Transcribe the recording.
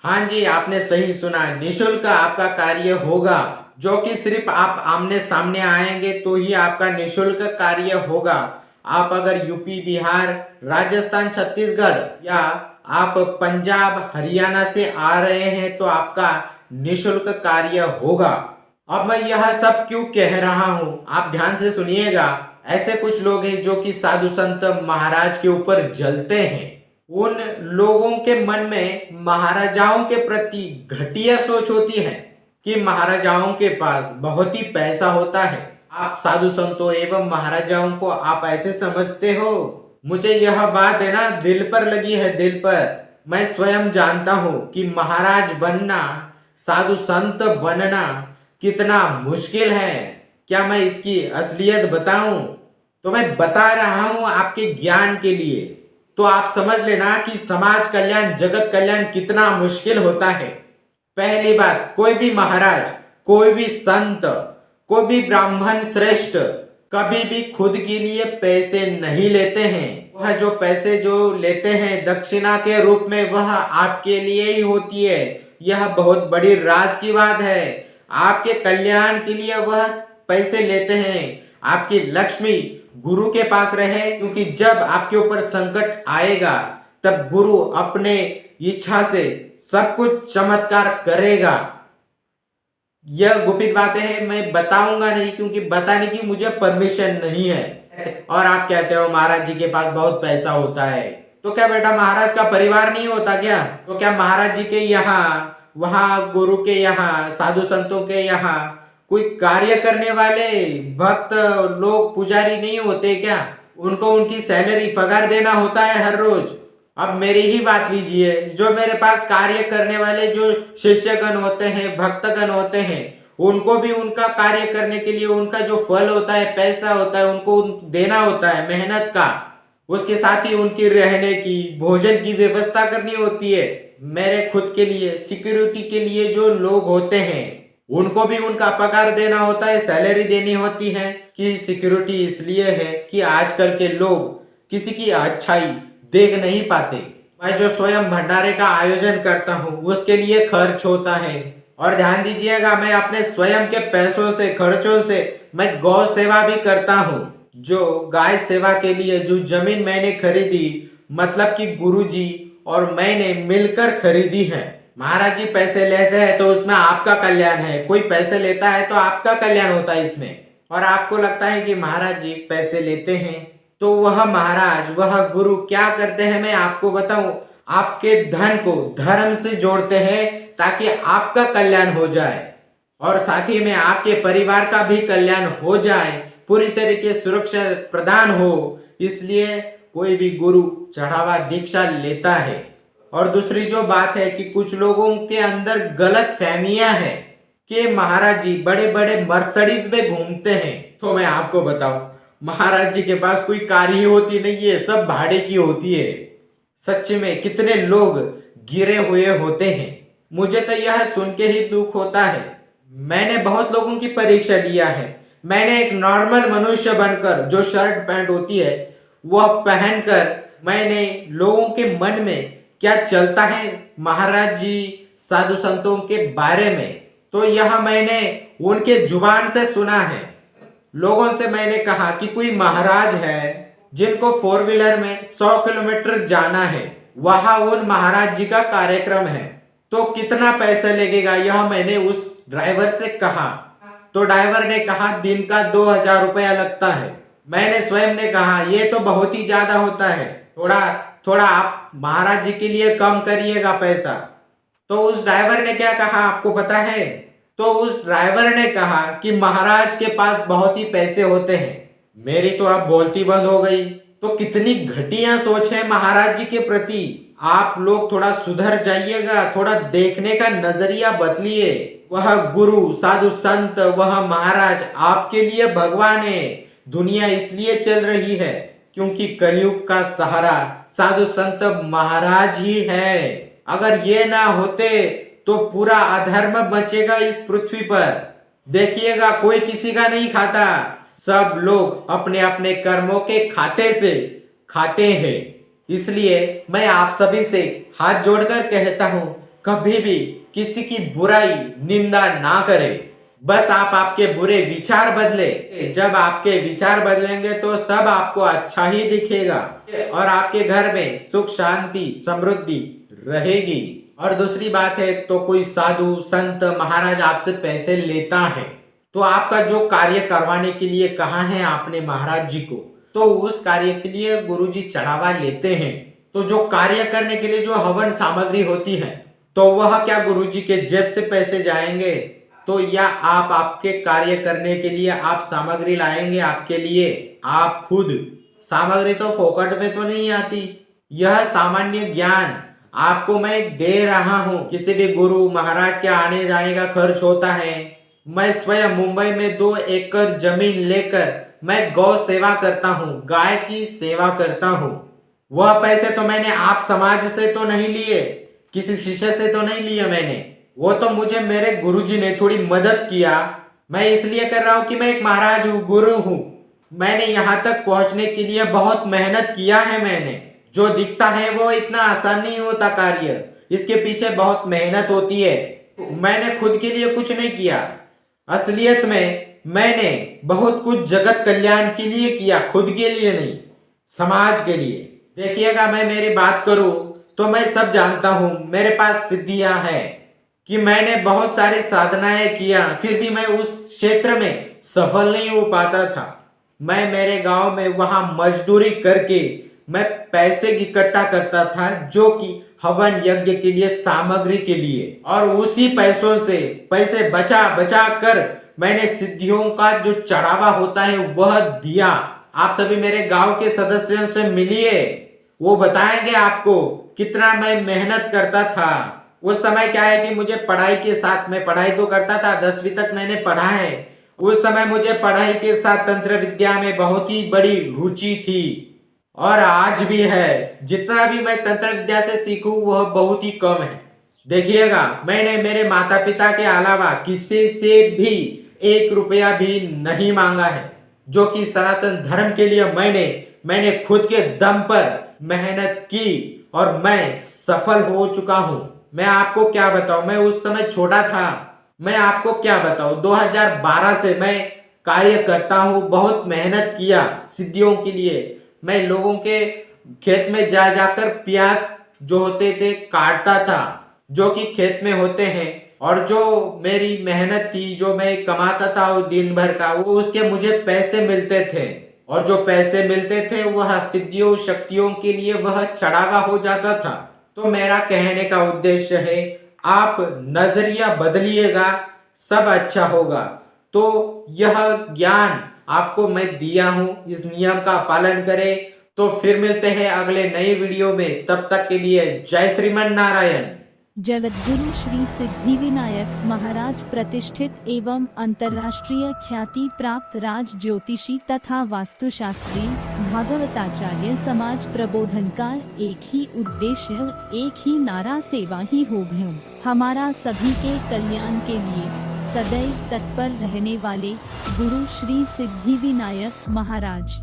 हाँ जी, आपने सही सुना। निःशुल्क आपका कार्य होगा, जो कि सिर्फ आप आमने सामने आएंगे तो ही आपका निःशुल्क कार्य होगा। आप अगर यूपी, बिहार, राजस्थान, छत्तीसगढ़ या आप पंजाब, हरियाणा से आ रहे हैं तो आपका निःशुल्क कार्य होगा। अब मैं यह सब क्यों कह रहा हूँ, आप ध्यान से सुनिएगा। ऐसे कुछ लोग हैं जो कि साधु संत महाराज के ऊपर जलते हैं। उन लोगों के मन में महाराजाओं के प्रति घटिया सोच होती है कि महाराजाओं के पास बहुत ही पैसा होता है। आप साधु संतों एवं महाराजाओं को आप ऐसे समझते हो। मुझे यह बात है ना, दिल पर लगी है, दिल पर। मैं स्वयं जानता हूँ कि महाराज बनना, साधु संत बनना कितना मुश्किल है। क्या मैं इसकी असलियत बताऊं? तो मैं बता रहा हूं आपके ज्ञान के लिए। तो आप समझ लेना कि समाज कल्याण, जगत कल्याण कितना मुश्किल होता है। पहली बात, कोई भी महाराज, कोई भी संत, कोई भी ब्राह्मण श्रेष्ठ कभी भी खुद के लिए पैसे नहीं लेते हैं। वह जो पैसे जो लेते हैं दक्षिणा के रूप में, वह आपके लिए ही होती है। यह बहुत बड़ी राज की बात है। आपके कल्याण के लिए वह पैसे लेते हैं। आपकी लक्ष्मी गुरु के पास रहे, क्योंकि जब आपके ऊपर संकट आएगा तब गुरु अपने इच्छा से सब कुछ चमत्कार करेगा। यह गुपित बातें हैं, मैं बताऊंगा नहीं, क्योंकि बताने की मुझे परमिशन नहीं है। और आप कहते हो महाराज जी के पास बहुत पैसा होता है, तो क्या बेटा महाराज का परिवार नहीं होता क्या? तो क्या महाराज जी के यहाँ, वहां गुरु के यहाँ, साधु संतों के यहाँ कोई कार्य करने वाले भक्त लोग, पुजारी नहीं होते क्या? उनको उनकी सैलरी, पगार देना होता है हर रोज। अब मेरी ही बात लीजिए, जो मेरे पास कार्य करने वाले जो शिष्यगण होते हैं, भक्तगण होते हैं, उनको भी उनका कार्य करने के लिए उनका जो फल होता है, पैसा होता है, उनको देना होता है मेहनत का। उसके साथ ही उनकी रहने की, भोजन की व्यवस्था करनी होती है। मेरे खुद के लिए, सिक्योरिटी के लिए जो लोग होते हैं, उनको भी उनका पगार देना होता है, सैलरी देनी होती है। कि सिक्योरिटी इसलिए है कि आजकल के लोग किसी की अच्छाई देख नहीं पाते। मैं जो स्वयं भंडारे का आयोजन करता हूँ उसके लिए खर्च होता है। और ध्यान दीजिएगा, मैं अपने स्वयं के पैसों से, खर्चों से मैं गौ सेवा भी करता हूँ। जो गाय सेवा के लिए जो जमीन मैंने खरीदी, मतलब कि गुरुजी और मैंने मिलकर खरीदी है। महाराज जी पैसे लेते हैं तो उसमें आपका कल्याण है, कोई पैसे लेता है तो आपका कल्याण होता है इसमें। और आपको लगता है कि महाराज जी पैसे लेते हैं, तो वह महाराज, वह गुरु क्या करते हैं मैं आपको बताऊं, आपके धन को धर्म से जोड़ते हैं ताकि आपका कल्याण हो जाए और साथ ही में आपके परिवार का भी कल्याण हो जाए, पूरी तरीके सुरक्षा प्रदान हो। इसलिए कोई भी गुरु चढ़ावा दीक्षा लेता है। और दूसरी जो बात है कि कुछ लोगों के अंदर गलत फहमियां है कि महाराज जी बड़े बड़े मर्सिडीज में घूमते हैं। तो मैं आपको बताऊं, महाराज जी के पास कोई कार ही होती नहीं है, सब भाड़े की होती है। सच में कितने लोग गिरे हुए होते हैं। मुझे तो यह सुन के ही दुख होता है। मैंने बहुत लोगों की परीक्षा लिया है। मैंने एक नॉर्मल मनुष्य बनकर, जो शर्ट पैंट होती है वह पहनकर, मैंने लोगों के मन में क्या चलता है महाराज जी, साधु संतों के बारे में, तो यह मैंने उनके जुबान से सुना है। लोगों से मैंने कहा कि कोई महाराज है जिनको फोर व्हीलर में 100 किलोमीटर जाना है, वहां उन महाराज जी का कार्यक्रम है, तो कितना पैसा लगेगा, यह मैंने उस ड्राइवर से कहा। तो ड्राइवर ने कहा दिन का 2000 रुपया लगता है। मैंने स्वयं ने कहा ये तो बहुत ही ज्यादा होता है, थोड़ा थोड़ा आप महाराज जी के लिए कम करिएगा पैसा। तो उस ड्राइवर ने क्या कहा आपको पता है? तो उस ड्राइवर ने कहा कि महाराज के पास बहुत ही पैसे होते हैं। मेरी तो अब बोलती बंद हो गई। तो कितनी घटिया सोच है महाराज जी के प्रति। आप लोग थोड़ा सुधर जाइएगा, थोड़ा देखने का नजरिया बदलिए। वह गुरु, साधु संत, वह महाराज आपके लिए भगवान है। दुनिया इसलिए चल रही है क्योंकि कलयुग का सहारा साधु संत महाराज ही है। अगर ये ना होते तो पूरा अधर्म बचेगा इस पृथ्वी पर। देखिएगा कोई किसी का नहीं खाता, सब लोग अपने अपने कर्मों के खाते से खाते हैं। इसलिए मैं आप सभी से हाथ जोड़कर कहता हूँ, कभी भी किसी की बुराई निंदा ना करें। बस आप आपके बुरे विचार बदले। जब आपके विचार बदलेंगे तो सब आपको अच्छा ही दिखेगा और आपके घर में सुख शांति समृद्धि रहेगी। और दूसरी बात है, तो कोई साधु संत महाराज आपसे पैसे लेता है तो आपका जो कार्य करवाने के लिए कहा है आपने महाराज जी को, तो उस कार्य के लिए गुरुजी चढ़ावा लेते हैं। तो जो कार्य करने के लिए जो हवन सामग्री होती है, तो वह क्या गुरुजी के जेब से पैसे जाएंगे? तो या आप आपके कार्य करने के लिए आप सामग्री लाएंगे आपके लिए, आप खुद। सामग्री तो फोकट में तो नहीं आती। यह सामान्य ज्ञान आपको मैं दे रहा हूं। किसी भी गुरु महाराज के आने जाने का खर्च होता है। मैं स्वयं मुंबई में 2 एकड़ जमीन लेकर मैं गौ सेवा करता हूं, गाय की सेवा करता हूं। वह पैसे तो मैंने आप समाज से तो नहीं लिए, किसी शिष्य से तो नहीं लिए मैंने। वो तो मुझे मेरे गुरुजी ने थोड़ी मदद किया। मैं इसलिए कर रहा हूं कि मैं एक महाराज हूं, गुरु हूं। मैंने यहाँ तक पहुंचने के लिए बहुत मेहनत किया है। मैंने जो दिखता है वो इतना आसान नहीं होता कार्य, इसके पीछे बहुत मेहनत होती है। मैंने खुद के लिए कुछ नहीं किया, असलियत में मैंने बहुत कुछ जगत कल्याण के लिए किया, खुद के लिए नहीं, समाज के लिए। देखिएगा, मैं मेरी बात करूं तो मैं सब जानता हूं। मेरे पास सिद्धियां हैं कि मैंने बहुत सारी साधनाएं किया, फिर भी मैं उस क्षेत्र में सफल नहीं हो पाता था। मैं मेरे गांव में वहां मजदूरी करके मैं पैसे इकट्ठा करता था, जो कि हवन यज्ञ के लिए सामग्री के लिए, और उसी पैसों से पैसे बचा बचा कर मैंने सिद्धियों का जो चढ़ावा होता है वह दिया। आप सभी मेरे गांव के सदस्यों से मिलिए, वो बताएंगे आपको कितना मैं मेहनत करता था। उस समय क्या है कि मुझे पढ़ाई के साथ, मैं पढ़ाई तो करता था, 10वीं तक मैंने पढ़ा है। उस समय मुझे पढ़ाई के साथ तंत्र विद्या में बहुत ही बड़ी रुचि थी और आज भी है। जितना भी मैं तंत्र विद्या से सीखूं वह बहुत ही कम है। देखिएगा, मैंने मेरे माता पिता के अलावा किसी से भी 1 रुपया भी नहीं मांगा है, जो कि सनातन धर्म के लिए मैंने खुद के दम पर मेहनत की और मैं सफल हो चुका हूं। मैं आपको क्या बताऊं, मैं उस समय छोटा था। मैं आपको क्या बताऊं, 2012 से मैं कार्य करता हूं, बहुत मेहनत किया सिद्धियों के लिए। मैं लोगों के खेत में जा जाकर प्याज जो होते थे काटता था, जो कि खेत में होते हैं, और जो मेरी मेहनत थी, जो मैं कमाता था वो दिन भर का, वो उसके मुझे पैसे मिलते थे। और जो पैसे मिलते थे वह सिद्धियों शक्तियों के लिए वह चढ़ावा हो जाता था। तो मेरा कहने का उद्देश्य है, आप नजरिया बदलिएगा, सब अच्छा होगा। तो यह ज्ञान आपको मैं दिया हूं, इस नियम का पालन करें। तो फिर मिलते हैं अगले नए वीडियो में, तब तक के लिए जय श्रीमन नारायण। जगतगुरु श्री सिद्धिविनायक महाराज प्रतिष्ठित एवं अंतर्राष्ट्रीय ख्याति प्राप्त राज ज्योतिषी तथा वास्तुशास्त्री, भागवताचार्य, समाज प्रबोधनकार। एक ही उद्देश्य, एक ही नारा, सेवा ही हो भ्यम। हमारा सभी के कल्याण के लिए सदैव तत्पर रहने वाले गुरु श्री सिद्धिविनायक महाराज।